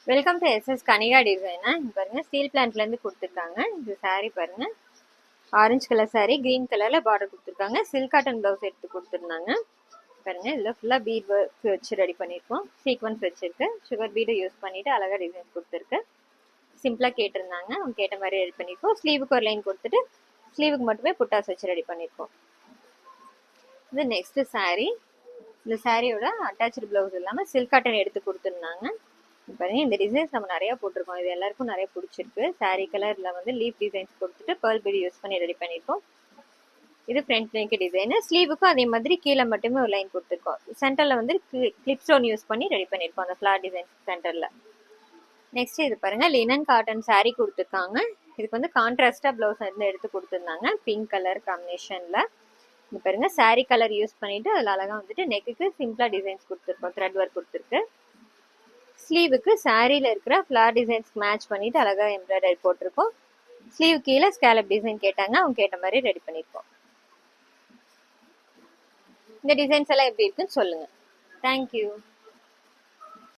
Welcome to SS Kanika டிசைனா. இங்க பாருங்க ஸ்டீல் பிளான்ட்ல இருந்து கொடுத்துருக்காங்க. இது saree பாருங்க, ஆரஞ்சு கலர் saree, கிரீன் கலர்ல பார்டர் கொடுத்துருக்காங்க. சில்க் காட்டன் பிளவுஸ் எடுத்து கொடுத்துருந்தாங்க. பாருங்க இதுல ஃபுல்லா பீட் ஒர்க் வச்சு ரெடி பண்ணிருக்கோம். சீக்வன்ஸ் வச்சிருக்கு. சுகர் பீடை யூஸ் பண்ணிட்டு அழகா டிசைன் கொடுத்துருக்கு. சிம்பிளா கேட்டிருந்தாங்க, அவங்க கேட்ட மாதிரி ரெடி பண்ணிருக்கோம். ஸ்லீவுக்கு ஒரு லைன் கொடுத்துட்டு ஸ்லீவுக்கு மட்டுமே புட்டாஸ் வச்சு ரெடி பண்ணிருக்கோம். இது நெக்ஸ்ட் saree. இந்த சாரியோட அட்டாச்சு பிளவுஸ் இல்லாம சில்க் காட்டன் எடுத்து கொடுத்துருந்தாங்க. பாருங்க இந்த டிசைன்ஸ் நம்ம நிறைய போட்டிருக்கோம். இது எல்லாருக்கும் நிறைய பிடிச்சிருக்கு. சாரி கலர்ல வந்து லீஃப் டிசைன்ஸ் கொடுத்துட்டு பேர்ல் பீட் யூஸ் பண்ணி ரெடி பண்ணிருக்கோம். இது ஃப்ரண்ட் நெக் டிசைன். ஸ்லீவுக்கும் அதே மாதிரி கீழே மட்டுமே ஒரு லைன் கொடுத்துருக்கோம். சென்டர்ல வந்து கிளிப் ஸ்டோன் யூஸ் பண்ணி ரெடி பண்ணிருக்கோம் அந்த ஃபிளார் டிசைன் சென்டர்ல. நெக்ஸ்ட் இது பாருங்க லினன் காட்டன் சாரி கொடுத்துருக்காங்க. இதுக்கு வந்து கான்ட்ராஸ்டா பிளவுஸ் வந்து எடுத்து கொடுத்துருந்தாங்க பிங்க் கலர் காம்பினேஷன்ல. இது பாருங்க சாரி கலர் யூஸ் பண்ணிட்டு அதுல அழகா வந்துட்டு நெக்குக்கு சிம்பிளா டிசைன்ஸ் கொடுத்துருக்கோம். த்ரெட் ஒர்க் கொடுத்துருக்கு. ஸ்லீவுக்கு சாரியில இருக்கிற ஃபிளார் டிசைன்ஸ் மேட்ச் பண்ணிட்டு அழகா எம்ப்ராய்டரி போட்டிருக்கோம். ஸ்லீவ் கீழே ஸ்கேலப் டிசைன் கேட்டாங்க, அவங்க கேட்ட மாதிரி ரெடி பண்ணிருக்கோம். இந்த டிசைன்ஸ் எல்லாம் எப்படி இருக்குன்னு சொல்லுங்க. தேங்க்யூ.